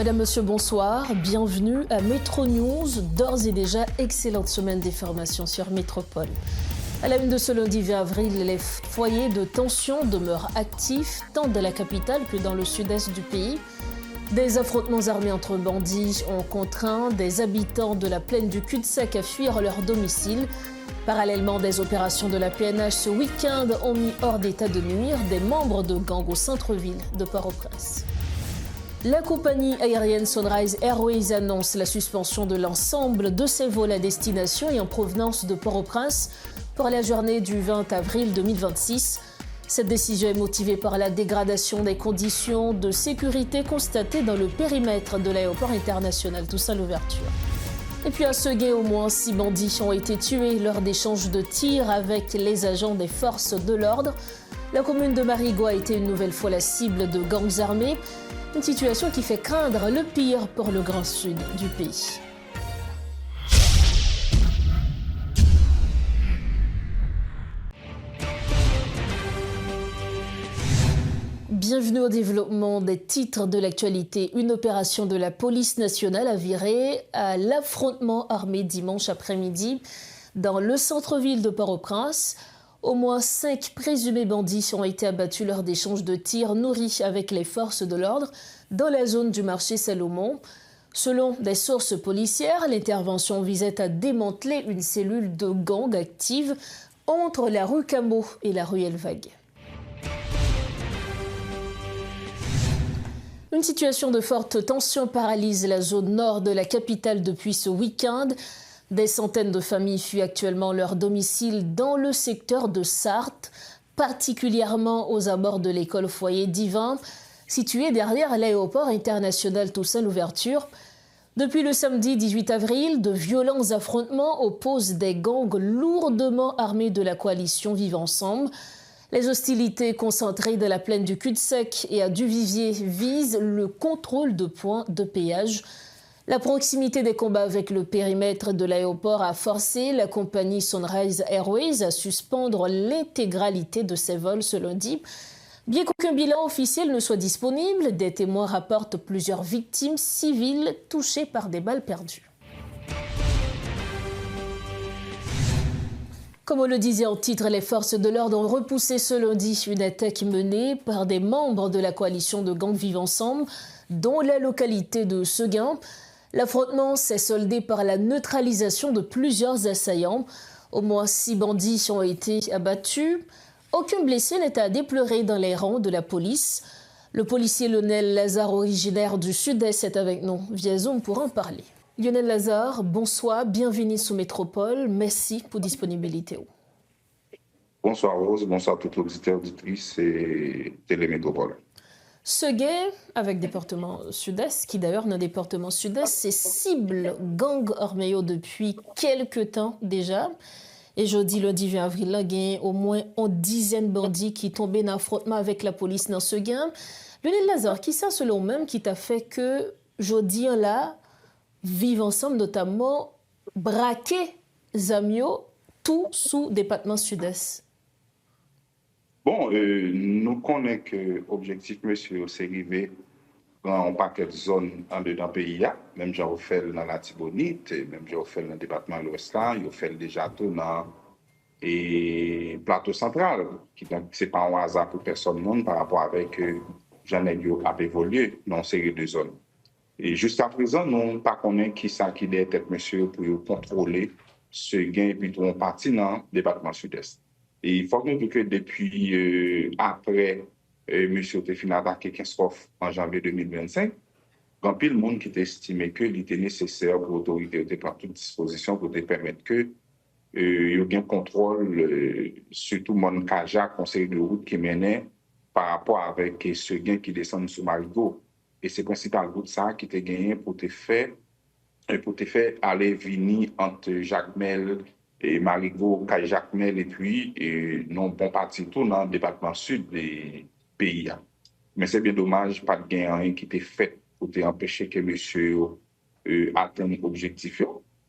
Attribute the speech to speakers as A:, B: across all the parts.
A: Madame, Monsieur, bonsoir. Bienvenue à Métro News. D'ores et déjà, excellente semaine d'information sur Métropole. À la une de ce lundi 20 avril, les foyers de tension demeurent actifs tant dans la capitale que dans le sud-est du pays. Des affrontements armés entre bandits ont contraint des habitants de la plaine du cul-de-sac à fuir leur domicile. Parallèlement, des opérations de la PNH ce week-end ont mis hors d'état de nuire des membres de gangs au centre-ville de Port-au-Prince. La compagnie aérienne Sunrise Airways annonce la suspension de l'ensemble de ses vols à destination et en provenance de Port-au-Prince pour la journée du 20 avril 2026. Cette décision est motivée par la dégradation des conditions de sécurité constatées dans le périmètre de l'aéroport international Toussaint Louverture. Et puis à Seguin, au moins 6 bandits ont été tués lors d'échanges de tirs avec les agents des forces de l'ordre. La commune de Marigot a été une nouvelle fois la cible de gangs armés. Une situation qui fait craindre le pire pour le grand sud du pays. Bienvenue au développement des titres de l'actualité. Une opération de la police nationale a viré à l'affrontement armé dimanche après-midi dans le centre-ville de Port-au-Prince. Au moins 5 présumés bandits ont été abattus lors d'échanges de tirs nourris avec les forces de l'ordre dans la zone du marché Salomon. Selon des sources policières, l'intervention visait à démanteler une cellule de gang active entre la rue Camo et la rue Elvague. Une situation de forte tension paralyse la zone nord de la capitale depuis ce week-end. Des centaines de familles fuient actuellement leur domicile dans le secteur de Sarthe, particulièrement aux abords de l'école Foyer Divin, située derrière l'aéroport international Toussaint Louverture. Depuis le samedi 18 avril, de violents affrontements opposent des gangs lourdement armés de la coalition Vivre Ensemble. Les hostilités concentrées de la plaine du cul-de-sac et à Duvivier visent le contrôle de points de péage. La proximité des combats avec le périmètre de l'aéroport a forcé la compagnie Sunrise Airways à suspendre l'intégralité de ses vols ce lundi. Bien qu'aucun bilan officiel ne soit disponible, des témoins rapportent plusieurs victimes civiles touchées par des balles perdues. Comme on le disait en titre, les forces de l'ordre ont repoussé ce lundi une attaque menée par des membres de la coalition de gangs Vivre Ensemble, dont la localité de Seguin. L'affrontement s'est soldé par la neutralisation de plusieurs assaillants. Au moins 6 bandits ont été abattus. Aucun blessé n'est à déplorer dans les rangs de la police. Le policier Lionel Lazare, originaire du Sud-Est, est avec nous via Zoom pour en parler. Lionel Lazare, bonsoir, bienvenue sous Métropole. Merci pour disponibilité.
B: Bonsoir Rose, bonsoir toutes les auditeurs, auditrices et Télémétropole.
A: Seguin, avec département sud-est, qui d'ailleurs, dans le département sud-est, c'est cible gang armé depuis quelques temps déjà. Et jeudi, lundi 20 avril, il y a au moins une dizaine de bandits qui tombaient dans l'affrontement avec la police dans Seguin. Lionel Lazare, qui ça selon même qui t'a fait que jeudi là, Vivre Ensemble notamment, braquer Zamio, tout sous département sud-est?
B: Bon, nous connaissons que l'objectif, monsieur, c'est arrivé dans un paquet de zones en dedans du pays. Même j'ai fait dans la Tibonite, même j'ai fait dans le département de l'Ouest, j'ai fait déjà tout dans le plateau central, qui n'est pas un hasard pour personne par rapport avec Jean-Luc a évolué dans une série de zones. Et jusqu'à présent, nous ne connaissons pas qui ça qui doit être, monsieur, pour contrôler ce gain et puis tout un parti dans le département sud-est. Et il faut que nous disions que depuis après, monsieur Tefina attaqué Kinskoff en janvier 2025, grand pile monde qui estimé qu'il était nécessaire pour l'autorité de prendre toute disposition pour te permettre que il y ait un contrôle, surtout mon Kaja, conseil de route qui menait par rapport avec ce gain qui descend sous Marigot. Et c'est principal route ça qui te gagné pour te faire aller venir entre Jacmel et Marigot, Jacmel et puis non bon parti tout dans le département sud des pays. Mais c'est bien dommage, pas de gain qui t'est fait pour t'empêcher que monsieur atteigne l'objectif.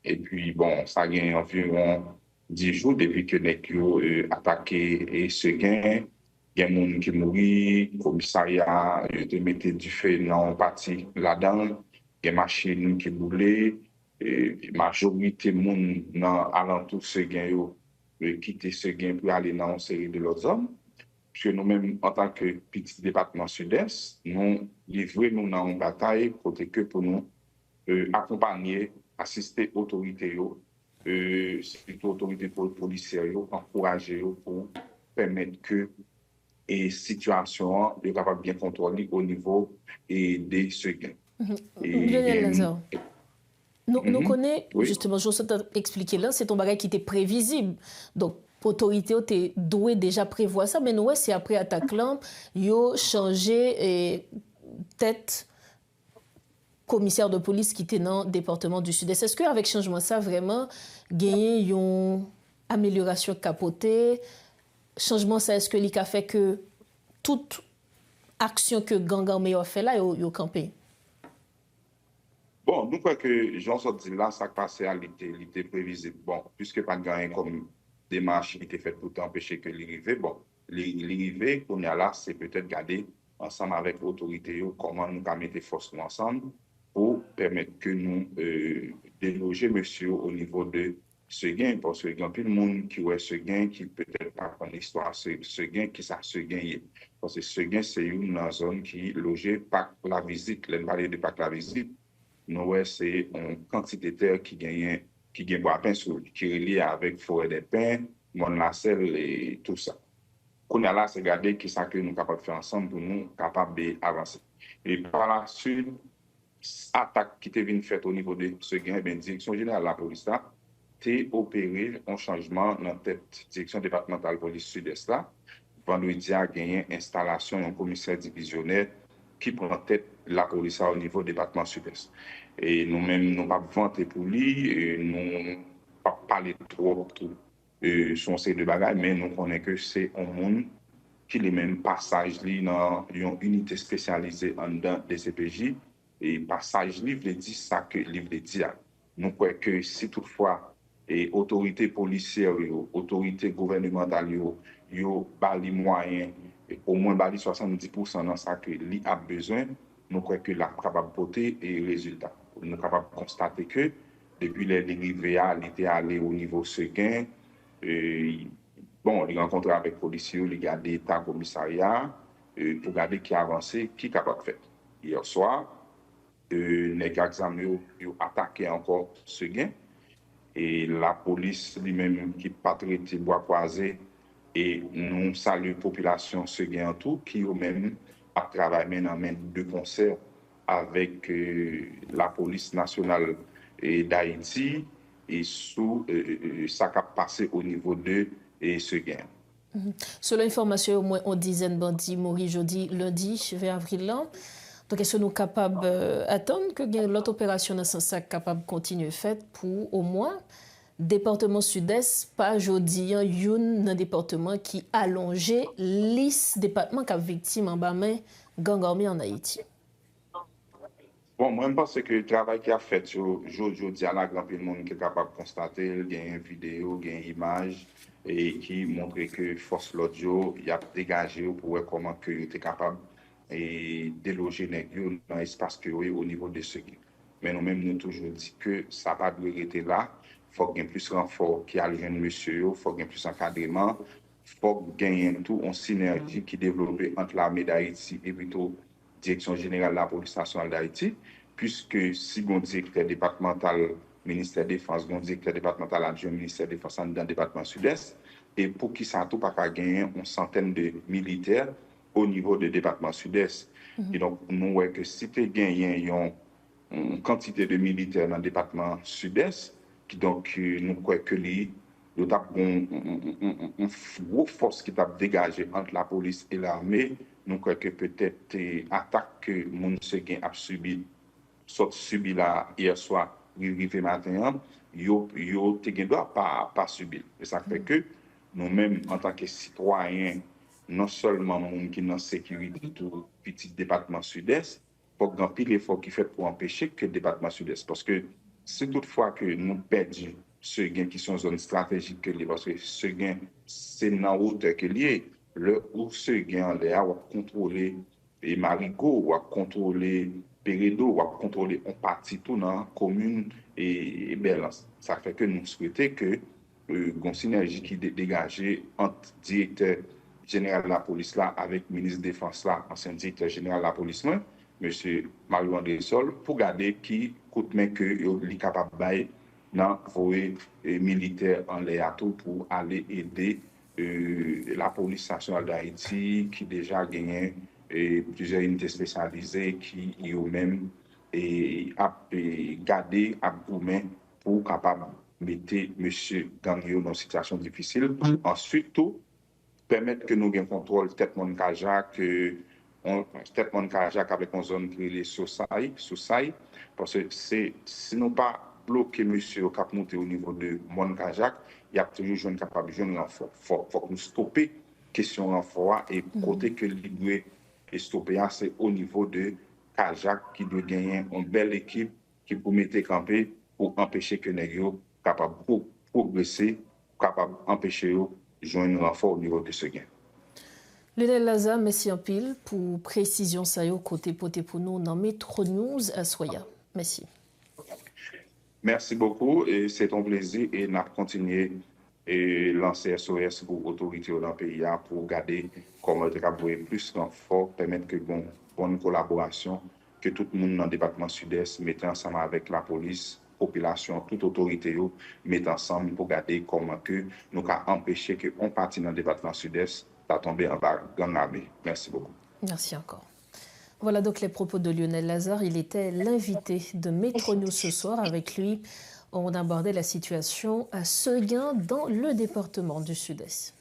B: Et puis bon, ça gagne environ 10 jours depuis que nous attaqué et ce gain. gen moun qui mouri, commissariat, te mette du feu dans parti là-dedans, gen machine qui boule, majorité moun dans alentour Seguin yo quitter Seguin pour aller dans une série de l'autre zone. Parce que nous-mêmes, en tant que petit département sud-est, nous livrons nous dans une bataille côté que pour nous accompagner, assister autorités, surtout autorités policières, encourager pour permettre que et situation est capable de bien contrôler au niveau des Seguin.
A: Nous connaissons, justement, je vais t'expliquer là, c'est ton bagage qui était prévisible. Donc, l'autorité était douée déjà prévoir ça, mais nous, c'est après attaque là, ils ont changé tête commissaire de police qui était dans le département du Sud-Est. Est-ce qu'avec changement ça, vraiment, gagné une amélioration capotée? Changement ça, est-ce que l'IC a fait que toute action que gang armé a fait là, il a campé?
B: Bon, nous croyons que Jean dit là, ça passait à l'été prévisible. Bon, puisque pas de gain comme démarche qui était faite pour empêcher que l'arrivée, bon, l'arrivée qu'on a là, c'est peut-être garder ensemble avec l'autorité comment nous mettre les forces ensemble pour permettre que nous déloger monsieur au niveau de Seguin, parce qu'il y a plus de monde qui voit Seguin qui peut-être pas connaît l'histoire Seguin, qui ça Seguin. Parce que Seguin, c'est une zone qui est logée par la visite, les vallées de par la visite. Nous, c'est une quantité de terre qui gagne bois pain qui est lié avec forêt des pins, mon lacelle et tout ça. Qu'on a là, c'est regarder qui ça que nous sommes capables de faire ensemble pour nous capables d'avancer. Et par la suite, attaque qui était venue faite au niveau de ce gain, bien, direction générale de la police là, t'es opéré un changement dans la tête direction départementale police sud-est là. Vendredi a gagné installation d'un commissaire divisionnaire qui prend tête la police au niveau du département sud-est. Et nous-mêmes, nous ne pas vanter pour lui, nous ne pas parler trop son série de bagages, mais nous connaissons que c'est un monde qui les mêmes passages dans une unité spécialisée en dedans des CPJ. Et passage livre veut dire ça que livre veut dire. Nous croyons que si toutefois et autorités policières, autorités gouvernementales, yo bali moyen au moins bali 70% dans ça que li a besoin, nous croyons que la capable porter et résultat. Nous sommes capables de constater que depuis les dérivés, il était allé au niveau Seguin. Bon, il rencontré avec les policiers, il a gardé l'état commissariat pour regarder qui a avancé, qui est capable de faire. Hier soir, les examen ont attaqué encore Seguin. Et la police lui-même qui pas traité bois croisé et nous saluons la population Seguin en tout qui eux-mêmes a travaillé de concert avec la police nationale d'Haïti et sous ça qui a passé au niveau de Seguin.
A: Selon l'information, au moins une dizaine de bandits morts jeudi, lundi, 20 avril là. Donc, est-ce que nous sommes capables d'attendre que l'autre opération dans ce sens capable de continuer faite pour au moins département sud-est, pas jeudi, un département qui allongeait liste département qui a victime en bas main gang armé en Haïti?
B: Bon, moi, je pense que le travail qui a fait aujourd'hui à la grand monde qui est capable de constater, il y a une vidéo, il y a une image et qui montre que force l'audio, il a dégagé pour voir comment il était capable et déloger les gens dans l'espace que au niveau de ce qui. Mais nous-mêmes, nous toujours dit que ça n'a pas dû rester là. Il faut qu'il y ait plus de renfort qui a le jeune monsieur, il faut qu'il y ait plus d'encadrement, il faut qu'il y ait tout en synergie qui est développée entre l'armée d'Haïti et plutôt Direction générale de la police nationale d'Haïti, puisque si on directeur départemental ministère de la Défense, on directeur départemental adjoint ministère de la Défense dans le département sud-est, et pour qui ça tout pas gagner une centaine de militaires au niveau du département sud-est. Et donc, nous voyons que si tu gagnes une quantité de militaires dans le département sud-est, qui donc nous croyons que il y a une grosse force qui t'a dégagé entre la police et l'armée. Nous croyons que peut-être l'attaque que mon Seguin a subi là hier soir, arrivé matin, yo doit pas subir. Et ça fait que nous-mêmes, en tant que citoyens, non seulement nous qui dans sécurité tout petit département sud-est, faut grand pile l'effort qui fait pour empêcher que le département sud-est. Parce que c'est toutefois que nous perdons Seguin qui sont zones stratégiques que parce que Seguin, c'est dans hauteur que lié. le où ce gain là ou contrôler et Marigot ou contrôler Péredo ou contrôler en partie tout dans commune et Belance. Ça fait que nous souhaitons que une synergie qui dégagée entre directeur général de la police là avec ministre de la Défense là, ancien directeur général de la police là, monsieur Mario-André Sol, pour garder qui coûte main que est capable de dans voie militaire en l'air pour aller aider la police nationale d'Haïti qui déjà gagné plusieurs unités spécialisées qui eux-mêmes a gardé à gourmet pour capable mettre monsieur Gangio dans une situation difficile. Ensuite tout permettre que nous ayons contrôle tête mon Kajak tête mon Kajak avec une zone qui est Soussaï parce que c'est sinon pas bloquer monsieur cap monter au niveau de mon Kajak, il y a toujours jeune capable jeune renfort. Faut que nous stopper question renfort et côté que il et stopper c'est au niveau de Kajak qui doit gagner une belle équipe qui peut mettre camper pour empêcher que les gens capable progresser, capable empêcher joindre un renfort au niveau de ce gain.
A: Lionel Lazare, merci en pile pour précision ça yo côté poté pour nous dans Métro News à Soya. Merci.
B: Merci beaucoup et c'est un plaisir et nous continuer et lancer SOS pour l'autorité dans le pays pour garder comment travailler plus renfort, permettre que bonne collaboration, que tout le monde dans le département sud-est mette ensemble avec la police, population, toute autorité mette ensemble pour garder comment que nous pouvons empêcher que on partie dans le département sud-est à tomber en bas gang armé. Merci beaucoup.
A: Merci encore. Voilà donc les propos de Lionel Lazare. Il était l'invité de Métro News ce soir. Avec lui, on abordait la situation à Seguin dans le département du Sud-Est.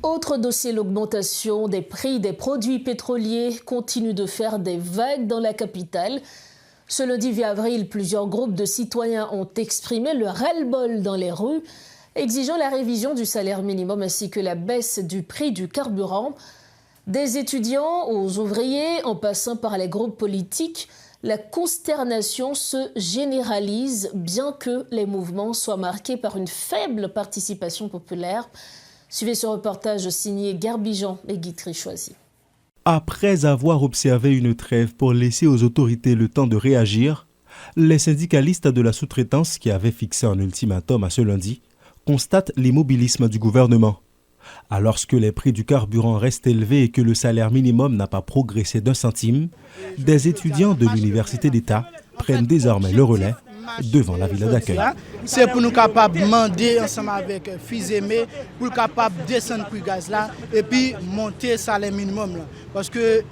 A: Autre dossier, l'augmentation des prix des produits pétroliers continue de faire des vagues dans la capitale. Ce lundi 8 avril, plusieurs groupes de citoyens ont exprimé leur ras-le-bol dans les rues, exigeant la révision du salaire minimum ainsi que la baisse du prix du carburant. Des étudiants aux ouvriers, en passant par les groupes politiques, la consternation se généralise, bien que les mouvements soient marqués par une faible participation populaire. Suivez ce reportage signé Garbijan et Guitry Choisy.
C: Après avoir observé une trêve pour laisser aux autorités le temps de réagir, les syndicalistes de la sous-traitance qui avaient fixé un ultimatum à ce lundi constatent l'immobilisme du gouvernement. Alors que les prix du carburant restent élevés et que le salaire minimum n'a pas progressé d'un centime, des étudiants de l'Université d'État prennent désormais le relais devant la ville d'accueil.
D: C'est pour nous capables de demander ensemble avec Fizemé pour capable descendre le gaz là et puis monter le salaire minimum là. Parce que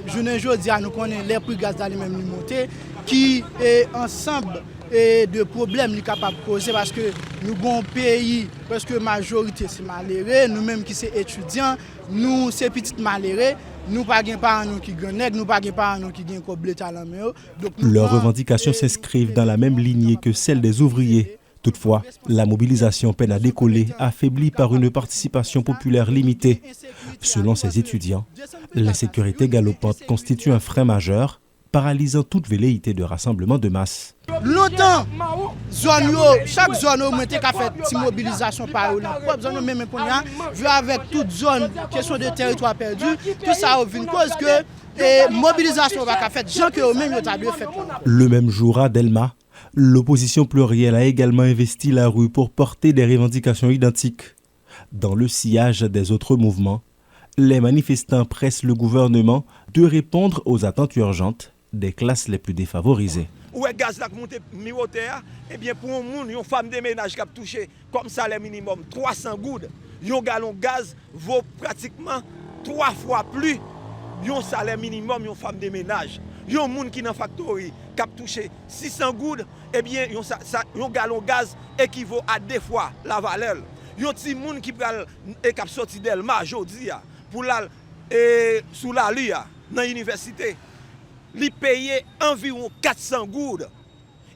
D: aujourd'hui nous connaissons les prix gaz là même monter qui est ensemble et de problèmes nous capables de causer parce que nous avons un pays presque majorité c'est malheureux, nous mêmes qui sommes étudiants, nous c'est petits malheureux. Nous pas gain pas nous qui gagnent, nous pas gain pas nous qui gagnent comme l'État là mais
C: leurs revendications s'inscrivent dans la même lignée que celle des ouvriers. Toutefois, la mobilisation peine à décoller, affaiblie par une participation populaire limitée. Selon ces étudiants, l'insécurité galopante constitue un frein majeur, paralysant toute velléité de rassemblement de masse.
D: Longtemps, chaque zone a fait une mobilisation par eux. La zone même avec toute zone, question de territoire perdu, tout ça a une cause que mobilisation va faire gens que eux-mêmes ont fait.
C: Le même jour à Delma, l'opposition plurielle a également investi la rue pour porter des revendications identiques. Dans le sillage des autres mouvements, les manifestants pressent le gouvernement de répondre aux attentes urgentes des classes les plus défavorisées.
E: Où est gaz là monté miroteur eh bien pour un monde une femme de ménage qui a touché comme salaire minimum 300 goudes, un gallon de gaz vaut pratiquement 3 fois plus un salaire minimum une femme de ménage. Un monde qui dans factory qui a touché 600 goudes eh bien un gallon de gaz équivaut à 2 fois la valeur. Un petit monde qui pral et qui sorti d'Elma jodi pour la sous la rue dans l'université. Li paye environ 400 goudes.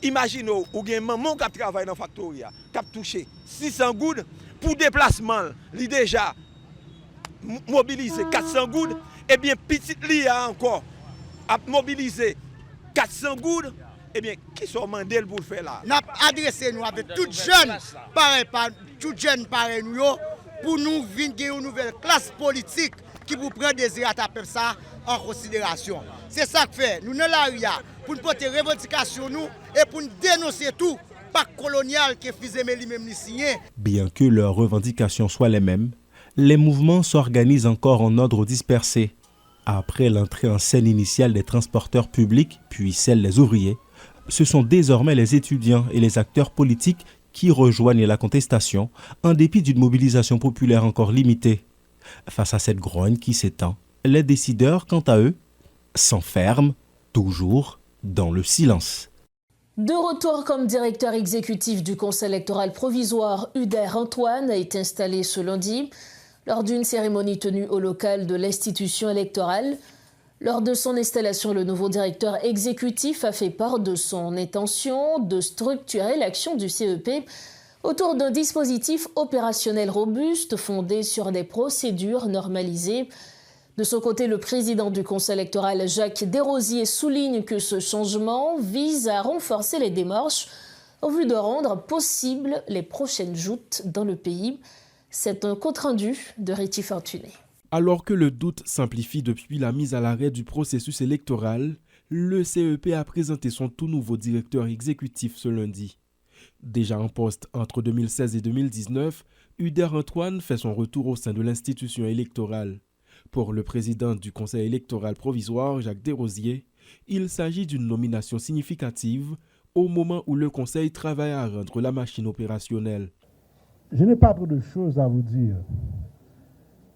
E: Imaginez, ou gen maman qui travaille dans la factory, qui a touché 600 goudes pour déplacement, li déjà mobilisé 400 goudes, et bien petit li a encore a mobilisé 400 goudes, eh bien, qui sont mandés pour le faire là?
F: Nous avons adressé nous avec toutes jeunes, pareil nous, pour nous venir une nouvelle classe politique qui vous prend des peuple ça en considération. C'est ça que fait. Nous sommes là pour nous porter revendication nous et pour nous dénoncer tout pacte colonial que Fils-Aimé lui-même signé.
C: Bien que leurs revendications soient les mêmes, les mouvements s'organisent encore en ordre dispersé. Après l'entrée en scène initiale des transporteurs publics, puis celle des ouvriers, ce sont désormais les étudiants et les acteurs politiques qui rejoignent la contestation, en dépit d'une mobilisation populaire encore limitée. Face à cette grogne qui s'étend, les décideurs, quant à eux, s'enferment, toujours dans le silence.
A: De retour comme directeur exécutif du Conseil électoral provisoire, Uder Antoine a été installé ce lundi lors d'une cérémonie tenue au local de l'institution électorale. Lors de son installation, le nouveau directeur exécutif a fait part de son intention de structurer l'action du CEP autour d'un dispositif opérationnel robuste fondé sur des procédures normalisées. De son côté, le président du Conseil électoral, Jacques Desrosiers, souligne que ce changement vise à renforcer les démarches en vue de rendre possibles les prochaines joutes dans le pays. C'est un compte-rendu de Richie Fortuné.
G: Alors que le doute s'amplifie depuis la mise à l'arrêt du processus électoral, le CEP a présenté son tout nouveau directeur exécutif ce lundi. Déjà en poste entre 2016 et 2019, Uder Antoine fait son retour au sein de l'institution électorale. Pour le président du Conseil électoral provisoire, Jacques Desrosiers, il s'agit d'une nomination significative au moment où le Conseil travaille à rendre la machine opérationnelle.
H: Je n'ai pas trop de choses à vous dire,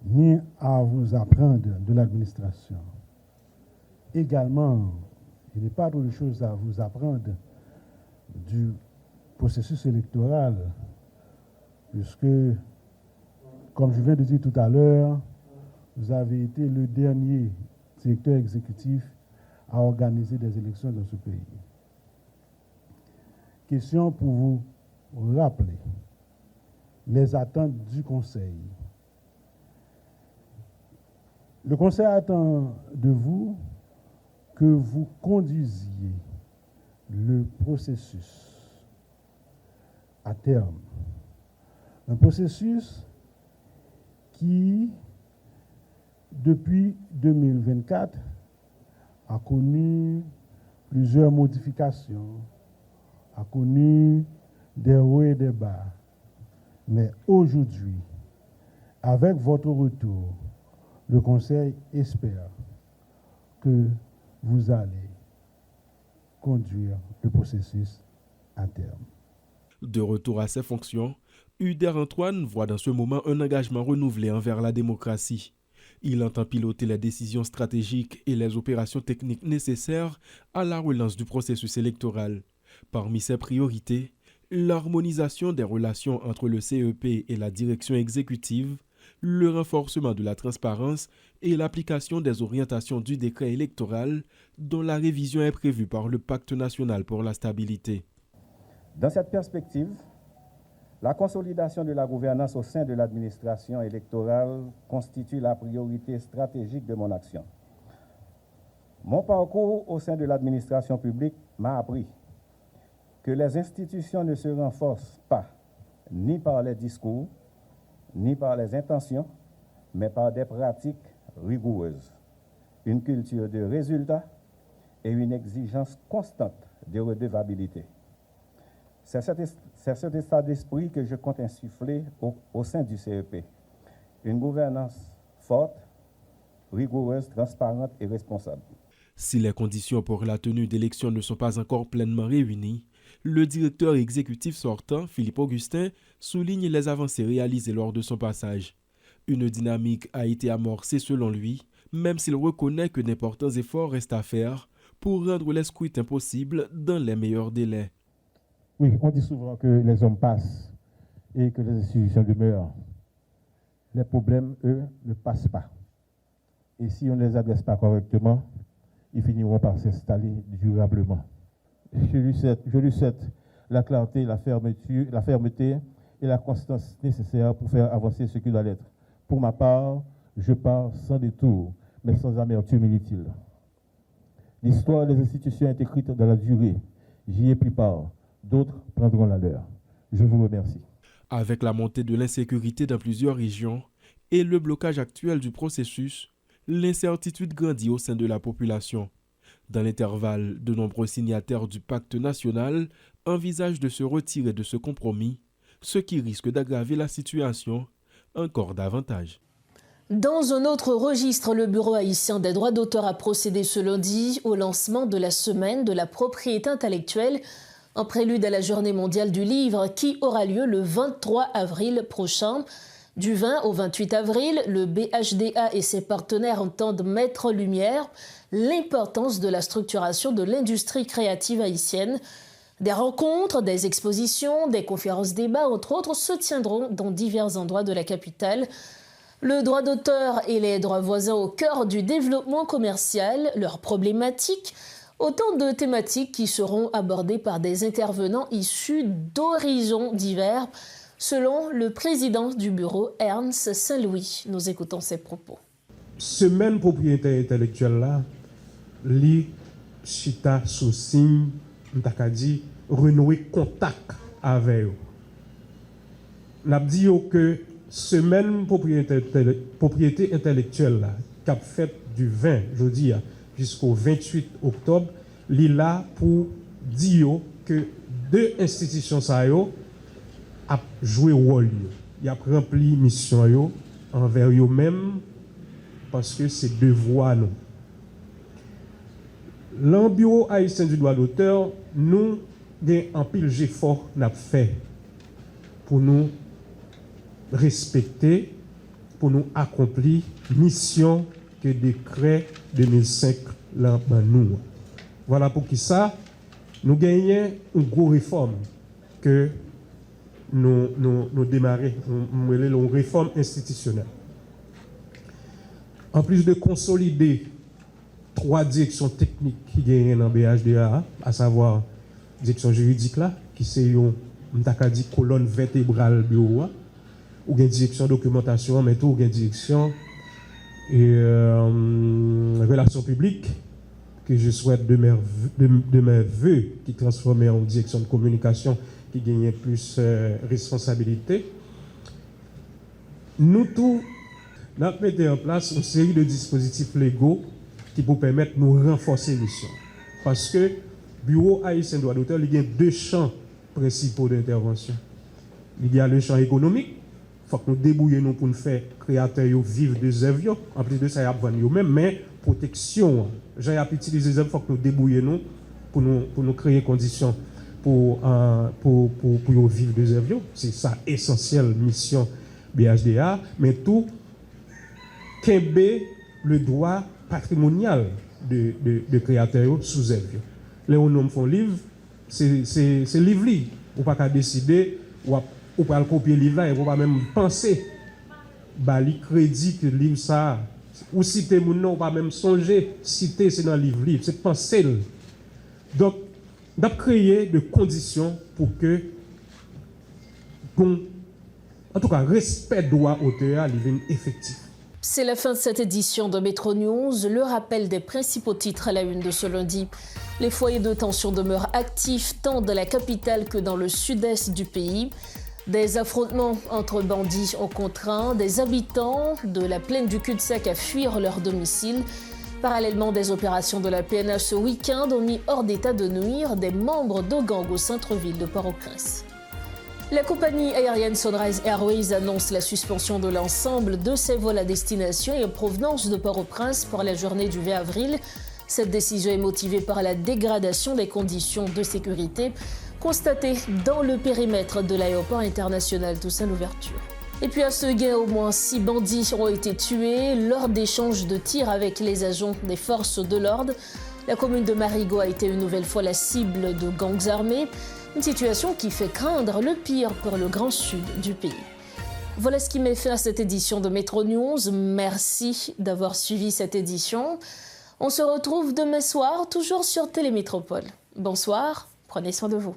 H: ni à vous apprendre de l'administration. Également, je n'ai pas trop de choses à vous apprendre du processus électoral, puisque, comme je viens de dire tout à l'heure, vous avez été le dernier directeur exécutif à organiser des élections dans ce pays. Question pour vous rappeler les attentes du Conseil. Le Conseil attend de vous que vous conduisiez le processus à terme. Un processus qui, depuis 2024, a connu plusieurs modifications, a connu des hauts et des bas. Mais aujourd'hui, avec votre retour, le Conseil espère que vous allez conduire le processus à terme.
G: De retour à ses fonctions, Uder Antoine voit dans ce moment un engagement renouvelé envers la démocratie. Il entend piloter les décisions stratégiques et les opérations techniques nécessaires à la relance du processus électoral. Parmi ses priorités, l'harmonisation des relations entre le CEP et la direction exécutive, le renforcement de la transparence et l'application des orientations du décret électoral dont la révision est prévue par le Pacte national pour la stabilité.
I: Dans cette perspective, la consolidation de la gouvernance au sein de l'administration électorale constitue la priorité stratégique de mon action. Mon parcours au sein de l'administration publique m'a appris que les institutions ne se renforcent pas ni par les discours, ni par les intentions, mais par des pratiques rigoureuses, une culture de résultats et une exigence constante de redevabilité. C'est cet état d'esprit que je compte insuffler au sein du CEP. Une gouvernance forte, rigoureuse, transparente et responsable.
G: Si les conditions pour la tenue d'élections ne sont pas encore pleinement réunies, le directeur exécutif sortant, Philippe Augustin, souligne les avancées réalisées lors de son passage. Une dynamique a été amorcée selon lui, même s'il reconnaît que d'importants efforts restent à faire pour rendre les scrutins possibles dans les meilleurs délais.
H: Oui, on dit souvent que les hommes passent et que les institutions demeurent. Les problèmes, eux, ne passent pas. Et si on ne les adresse pas correctement, ils finiront par s'installer durablement. Je lui souhaite la clarté, la fermeté et la constance nécessaires pour faire avancer ce qui doit l'être. Pour ma part, je pars sans détour, mais sans amertume inutile. L'histoire des institutions est écrite dans la durée J'y ai pris part. D'autres prendront la leur. Je vous remercie.
G: Avec la montée de l'insécurité dans plusieurs régions et le blocage actuel du processus, l'incertitude grandit au sein de la population. Dans l'intervalle, de nombreux signataires du pacte national envisagent de se retirer de ce compromis, ce qui risque d'aggraver la situation encore davantage.
A: Dans un autre registre, le Bureau haïtien des droits d'auteur a procédé ce lundi au lancement de la semaine de la propriété intellectuelle, en prélude à la Journée mondiale du livre qui aura lieu le 23 avril prochain. Du 20 au 28 avril, le BHDA et ses partenaires entendent mettre en lumière l'importance de la structuration de l'industrie créative haïtienne. Des rencontres, des expositions, des conférences-débats, entre autres, se tiendront dans divers endroits de la capitale. Le droit d'auteur et les droits voisins au cœur du développement commercial, leurs problématiques, autant de thématiques qui seront abordées par des intervenants issus d'horizons divers, selon le président du bureau, Ernst Saint-Louis. Nous écoutons ses propos.
J: Semaine propriété intellectuelle là, li chita sous signe, m'takadi renouer contact avec eux. N'a dit que semaine propriété intellectuelle là, cap fait du 20 jeudi jusqu'au 28 octobre, li là pour dire que deux institutions ça yo a joué rôle, il a rempli mission yo envers eux-mêmes parce que c'est devoir nous. Le Bureau haïtien du droit d'auteur, nous avons un pile d'efforts n'a fait pour nous respecter, pour nous accomplir mission que décret 2005 là nous. Voilà pour qui ça nous gagnons une grosse réforme que nous démarrer une réforme institutionnelle. En plus de consolider 3 directions techniques qui gagnent dans BHDA, à savoir direction juridique là, qui c'est une colonne vertébrale bureau, ou une direction documentation, mais tout une direction relations publiques que je souhaite de mes vœux qui transforment en direction de communication qui gagne plus responsabilité. Nous tous, nous avons mis en place une série de dispositifs légaux qui pour permettre de nous renforcer mission. Parce que le Bureau haïtien droit d'auteur, il y a 2 champs principaux d'intervention. Il y a le champ économique. Il faut que nous débrouillions pour nous faire créateurs vivre des œuvres. En plus de ça, il y a nous-mêmes, mais protection. J'ai utilisé les œuvres, il faut que nous débrouillions pour nous créer conditions pour vivre des œuvres. C'est ça essentielle mission BHDA, mais tout qu'aimer le droit patrimonial de créateurs sous œuvre. Les hommes font livre, c'est livre. On ne peut pas décider, ou pas le copier livre là, et on ne peut pas même penser, le crédit que le livre ça, ou citer mon nom, on ne peut pas même songer, citer c'est dans le livre, c'est penser. Donc, on a créé des conditions pour que, en tout cas, respect droit auteur devienne effectif.
A: C'est la fin de cette édition de Métro News. Le rappel des principaux titres à la une de ce lundi. Les foyers de tension demeurent actifs tant dans la capitale que dans le sud-est du pays. Des affrontements entre bandits ont contraint des habitants de la plaine du cul-de-sac à fuir leur domicile. Parallèlement, des opérations de la PNH ce week-end ont mis hors d'état de nuire des membres de gangs au centre-ville de Port-au-Prince. La compagnie aérienne Sunrise Airways annonce la suspension de l'ensemble de ses vols à destination et en provenance de Port-au-Prince pour la journée du 20 avril. Cette décision est motivée par la dégradation des conditions de sécurité constatées dans le périmètre de l'aéroport international Toussaint Louverture. Et puis à Seguin, au moins 6 bandits ont été tués lors d'échanges de tirs avec les agents des forces de l'ordre. La commune de Marigot a été une nouvelle fois la cible de gangs armés. Une situation qui fait craindre le pire pour le grand sud du pays. Voilà ce qui met fin à cette édition de Métro News. Merci d'avoir suivi cette édition. On se retrouve demain soir, toujours sur Télémétropole. Bonsoir, prenez soin de vous.